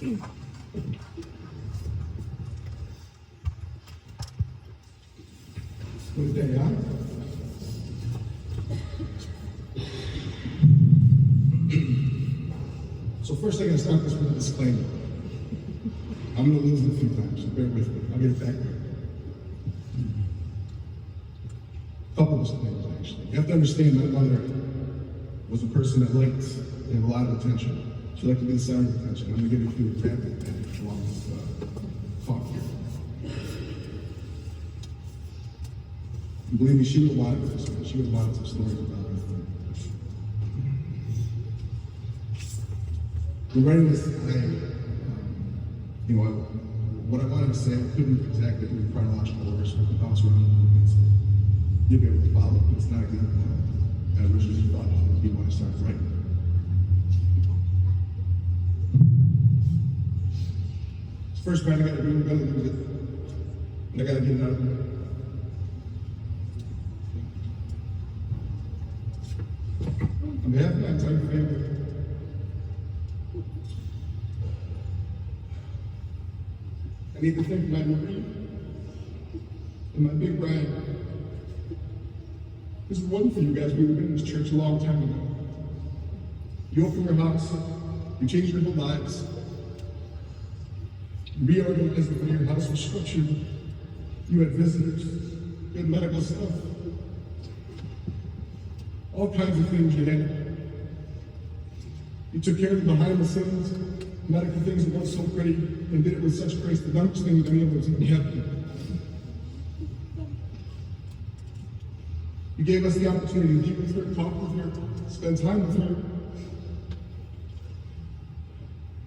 Good day, huh? So first I gotta start this with a disclaimer. I'm gonna lose it a few times, so bear with me. I'll get it back there. A couple of disclaimers, actually. You have to understand my mother was a person that liked to have a lot of attention. She liked to be the center of attention. I'm gonna give you a few examples of that along this talk here. And believe me, she would have wanted this, man. She would have wanted some stories about her. In writing this, what I wanted to say, I couldn't exactly do a chronological order, so I could bounce around a little bit, so you'll be able to follow, but it's not exactly how I originally thought it would be when I started writing. It's the first part I gotta do, I'm gonna lose it, and I gotta get it out of there. On behalf of my entire family, I need to thank my Marie and my big Brian. This is one for you guys. We've been in this church a long time ago. You opened your house, you changed your whole lives, you reorganized the way your house was structured. You had visitors, you had medical stuff, all kinds of things you had. You took care of the behind the scenes, medical things that weren't so pretty, and did it with such grace that none of those things any of us even happened. You gave us the opportunity to meet with her, talk with her, spend time with her.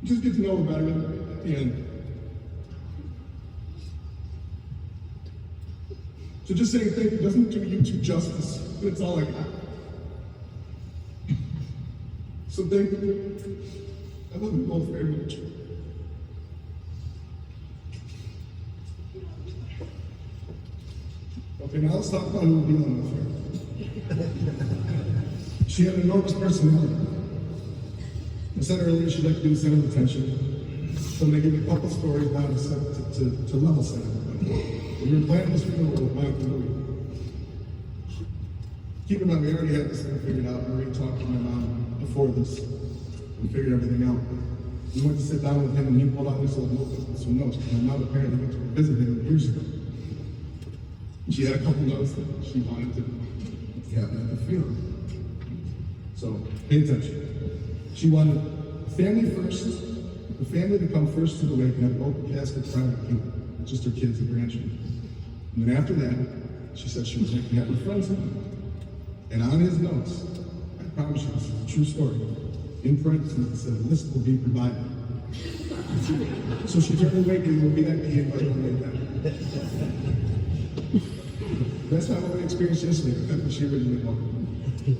Just get to know her better at the end. So just saying thank you doesn't do you two justice, but it's all I got. So thank you. I love you both very much. Okay, now let's talk about who we're dealing with here. She had an enormous personality. I said earlier she'd like to do the center of attention. So I'm going to give you a couple stories now to level set everybody. We were planning this funeral with my family. Keep in mind, we already had this thing figured out. We already talked to my mom before this. We figured everything out. We went to sit down with him and he pulled out this little notebook with some notes. My mom apparently went to visit him years ago. She had a couple notes that she wanted to have at the funeral. So pay attention. She wanted family first, the family to come first to the wake and have open casket private funeral, just her kids and grandchildren. And then after that, she said she was going to have her friends in. And on his notes, I promise you, this is a true story. In parentheses, it said, list will be provided. So she turned away and will be that key invite on the way back. That's not what we experienced yesterday, but that's what she originally wanted.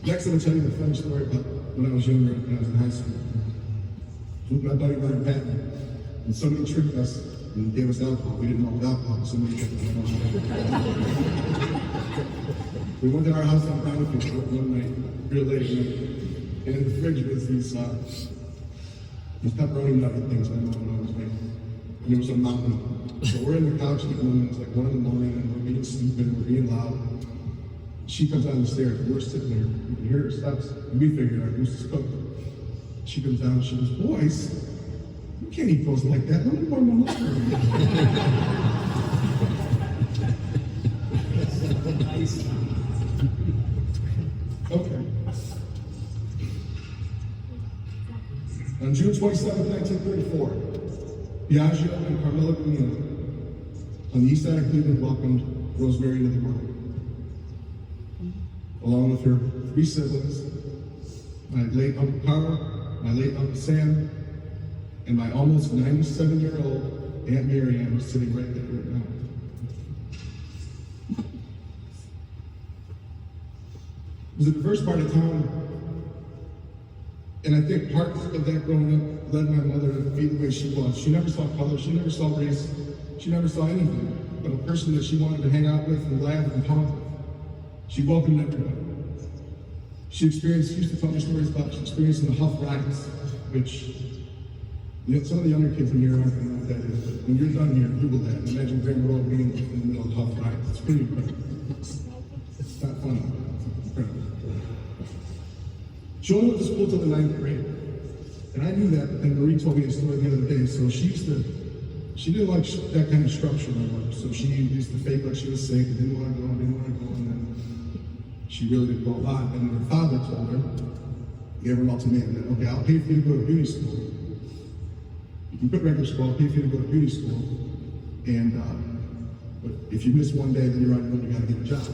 Next, I'm going to tell you the funny story about when I was younger, when I was in high school. With my buddy Ryan Patton, and somebody tricked us and gave us alcohol. We didn't know what alcohol was, somebody tricked us. We went to our house on Brownfield one night, real late at night, and in the fridge was these pepperoni nugget things my mom always made. And there was a mountain. So we're in the couch eating, and it's like 1 in the morning, and we're being stupid, and we're being loud. She comes down the stairs, and we're sitting there, we can hear her steps, and we figured our goose is cooked. She comes down, and she goes, boys, you can't eat those like that, no more mustard. Nice. Okay. On June 27, 1934, Biagio and Carmela Camino on the east side of Cleveland welcomed Rosemary into the world. Along with her 3 siblings, my late Uncle Carl, my late Uncle Sam, and my almost 97-year-old Aunt Mary Ann was sitting right there right now. It was a diverse part of town, and I think part of that growing up led my mother to be the way she was. She never saw color, she never saw race, she never saw anything but a person that she wanted to hang out with and laugh and talk with. She welcomed everybody. She used to tell me stories about she experienced in the Huff riots, which You know, some of the younger kids in here aren't going to know what that is, but when you're done here, Google that and imagine Grandma Road being in the middle of Huff Rides. It's pretty incredible. It's not funny, it's incredible. She only went to school till the 9th grade. And I knew that, but then Marie told me a story the other day. So she didn't like that kind of structure in her work. So she used to fake like she was sick, didn't want to go, and then she really didn't go a lot. And her father told her, gave her an ultimatum that, okay, I'll pay for you to go to beauty school. You can quit regular school, I'll pay for you to go to beauty school. And but if you miss one day, then you're on your own, you gotta get a job.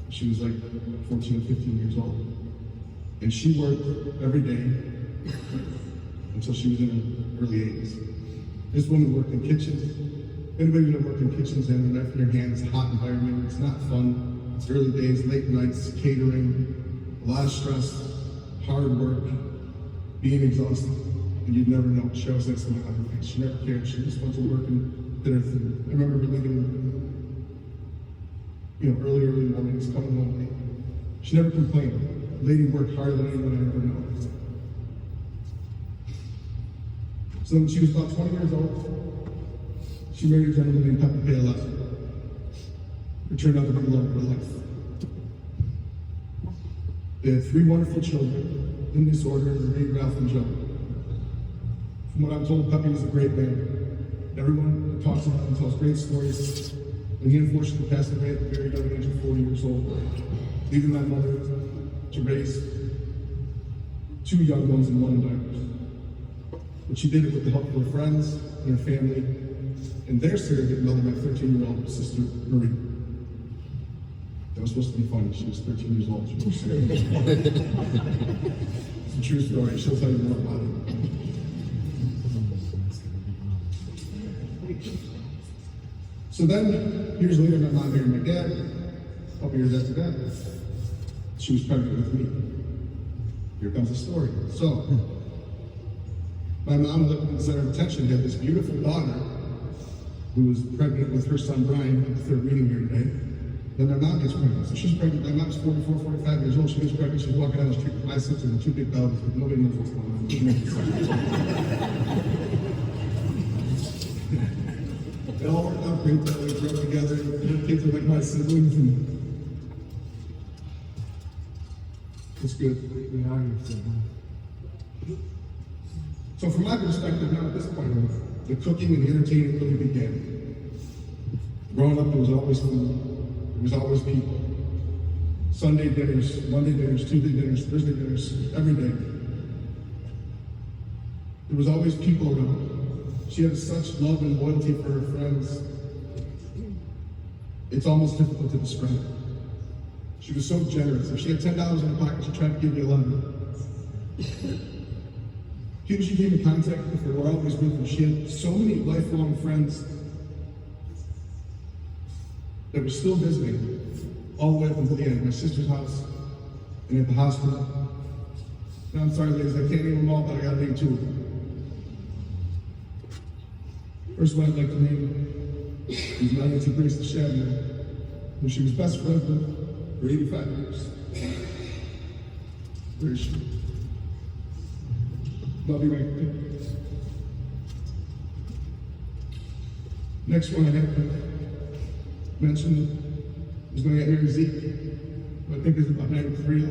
She was like 14 or 15 years old. And she worked every day until she was in her early 80s. This woman worked in kitchens. Anybody who worked in kitchens and a knife in your hand, it's a hot environment, it's not fun. It's early days, late nights, catering, a lot of stress, hard work, being exhausted, and you'd never know. She always had something on her face. She never cared. She just went to work and did her thing. I remember her leaving, early mornings, coming home late. She never complained. The lady worked harder than anyone I ever know. So when she was about 20 years old, she married a gentleman named Papa Pela, who turned out to be the love of her life. They had 3 wonderful children, in this order, Marie, Ralph, and Joe. From what I'm told, Puppy was a great man. Everyone talks about him, tells great stories. And he unfortunately passed away at the very young age of 40 years old, leaving my mother to raise 2 young ones and 1 in diapers. But she did it with the help of her friends and her family, and their surrogate mother, my 13-year-old sister, Marie. That was supposed to be funny. She was 13 years old. She was serious. It's a true story. She'll tell you more about it. So then, years later, my mom married my dad. A couple years after that, she was pregnant with me. Here comes the story. So, my mom, looking at the center of attention, had this beautiful daughter who was pregnant with her son Brian at the 3rd reading here today. Then my mom gets pregnant. So she's pregnant. My mom's 44, 45 years old. She gets pregnant. She's walking down the street with my sister and 2 big bellies, but nobody knows what's going on. They all worked out great. They grew up together. Their kids are like my siblings. And it's good. We are your siblings. So from my perspective, now at this point, the cooking and the entertaining really began. Growing up, there was always food. There was always people. Sunday dinners, Monday dinners, Tuesday dinners, Thursday dinners, every day. There was always people around. She had such love and loyalty for her friends. It's almost difficult to describe. She was so generous. If she had $10 in her pocket, she tried to give you 11. People she came in contact with were always with her. She had so many lifelong friends that were still visiting all the way up until the end. My sister's house and at the hospital. Now, I'm sorry, ladies, I can't name them all, but I gotta name 2 of them. First one I'd like to name is my Auntie Grace Shabner, who she was best friends with for 85 years. Where is she? Love you, right? Next one I have to mention is my Aunt Mary Zeke, who I think is about 93.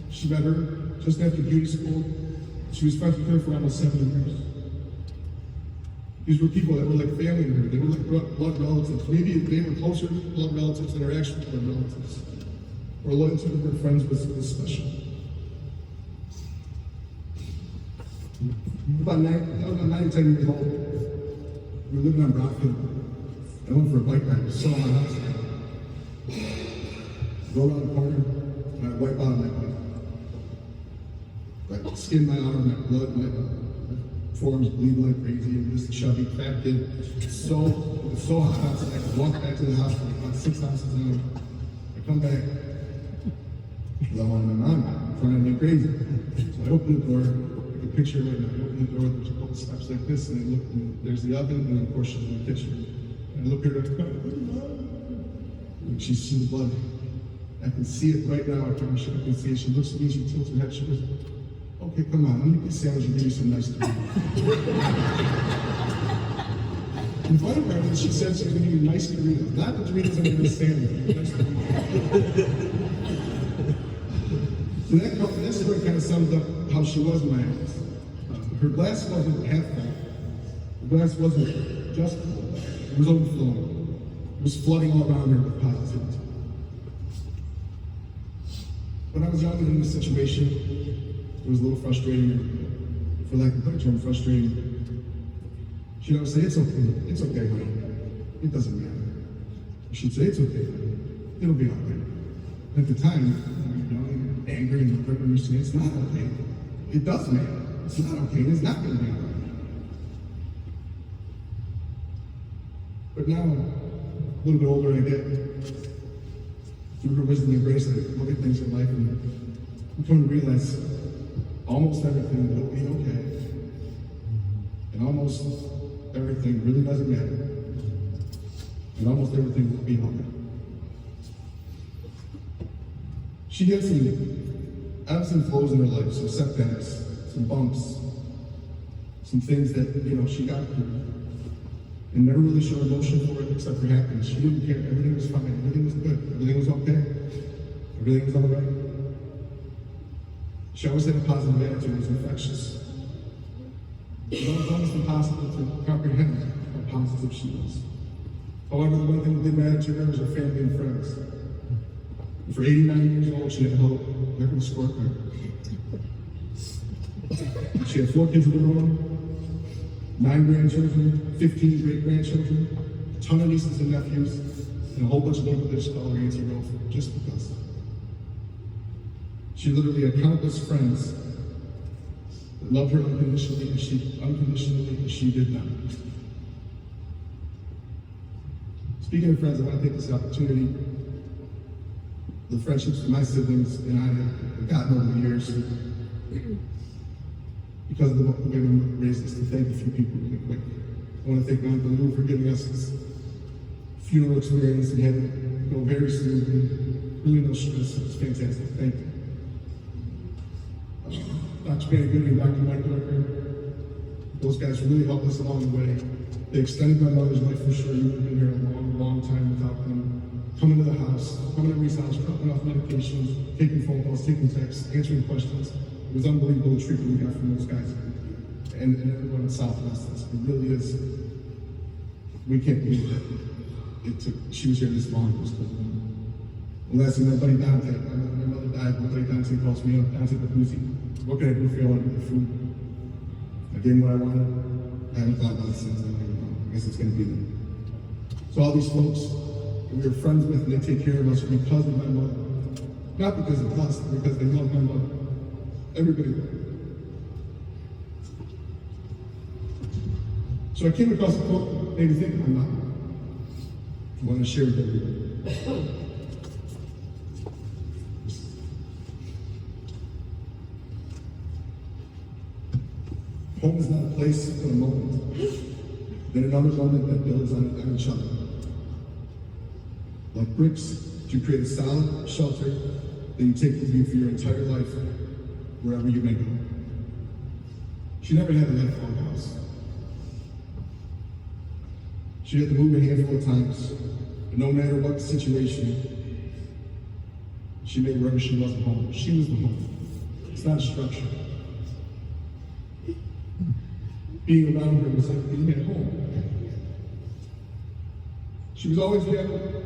She met her just after beauty school. She was friends with her for almost 7 years. These were people that were like family to her. They were like blood relatives. Maybe they were closer blood relatives than her actual blood relatives. Or loyalty to her friends was special. I was about 9 or 10 years old. We were living on Brockfield. I went for a bike ride. I saw my house. Go around the corner, and I wipe out on my bike. Like skin my arm, my blood, my forearms bleeding like crazy, and this chubby fat kid. It was so hot outside. I walked back to the house for about 6 houses in. I come back. I wanted my mom trying to me crazy. So I opened the door. Picture right now. I open the door, there's a couple steps like this, and I look, and there's the oven, and of course she's in the kitchen. And I look at her, and she's seen blood. I can see it right now. I promise you, I can see it. She looks at me, she tilts her head, she goes, Okay, come on, let me get a sandwich and give you some nice Doritos. The funny part is she said she was going to give you nice Doritos, not the Doritos under the sandwich, nice Doritos. So that story kind of sums up how she was in my eyes. Her glass wasn't half full. The glass wasn't just full. It was overflowing. It was flooding all around her with positivity. When I was younger in this situation, it was a little frustrating, for lack of a better term, frustrating. She'd always say, it's okay, honey. It doesn't matter. She'd say, it's okay, honey. It'll be all right. And at the time, angry and whatever you say, it's not okay. It does matter. It's not okay, and it's not going to be all right. But now, a little bit older, I get through her wisdom and grace, I look at things in life and I'm coming to realize almost everything will be okay. And almost everything really doesn't matter. And almost everything will be all right. She had some ebbs and flows in her life, some setbacks, some bumps, some things that, she got through. And never really showed emotion for it except for happiness. She didn't care. Everything was fine. Everything was good. Everything was okay. Everything was all right. She always had a positive attitude. It was infectious. It was almost impossible to comprehend how positive she was. However, the one thing that did matter to her was her family and friends. And for 89 years old, she had a whole heck of a scorecard. She had 4 kids of her own, 9 grandchildren, 15 great-grandchildren, a ton of nieces and nephews, and a whole bunch of people that she called her Auntie Rose just because. She literally had countless friends that loved her unconditionally as she did not. Speaking of friends, I want to take this opportunity. The friendships that my siblings and I have gotten over the years, because of the way we raised us, to thank a few people really quick. I want to thank my Uncle Lou for giving us this funeral experience and having it go very smoothly. Really no stress. It was fantastic. Thank you. Dr. Penny Goodman and Dr. Mike Durker, those guys really helped us along the way. They extended my mother's life for sure. You would have been here a long, long time without them. Coming to the house, coming to Reese's house, dropping off medications, taking phone calls, taking texts, answering questions. It was unbelievable the treatment we got from those guys. And everyone in Southwest. It really is. We can't believe that she was here this long. It was cool. And last thing, my buddy Dante, my mother died. My buddy Dante calls me up. Dante Bacuzzi, what can I do for you? I want to get the food. I gave him what I wanted. I haven't thought about it since. I guess it's going to be them. So all these folks that we were friends with, and they take care of us because of my mother. Not because of us, but because they love my mother. Everybody loved her. So I came across a quote that made me think of my mom. I want to share with everybody. Home is not a place but a moment, then another moment that builds on each other. Like bricks, you create a solid shelter that you take with you for your entire life, wherever you may go. She never had a lifelong house. She had to move a handful of times, but no matter what the situation, she made wherever she was at home. She was the home. It's not a structure. Being around her was like being at home. She was always together.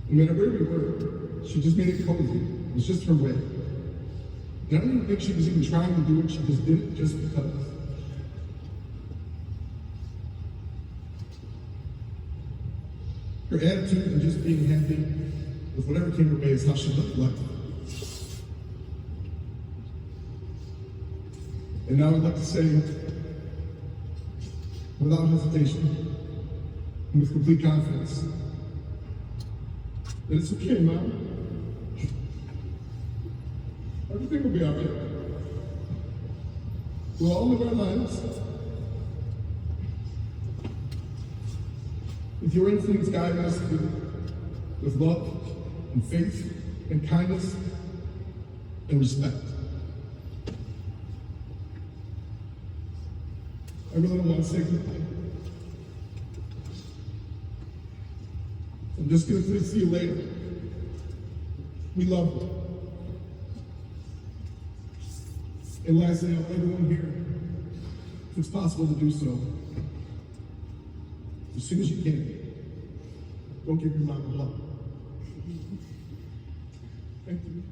No matter where we were, she just made it cozy. It was just her way. And I don't even think she was even trying to do it, she just did it just because. Her attitude and just being happy with whatever came her way is how she lived life. And now I'd like to say, without hesitation, and with complete confidence, that it's okay, Mom. Everything will be all right. We'll all live our lives with your influence guiding us with love and faith and kindness and respect. I really don't want to say goodbye. I'm just going to say see you later. We love you. And lastly, I want everyone here, if it's possible to do so, as soon as you can, go give your mom a hug. Thank you.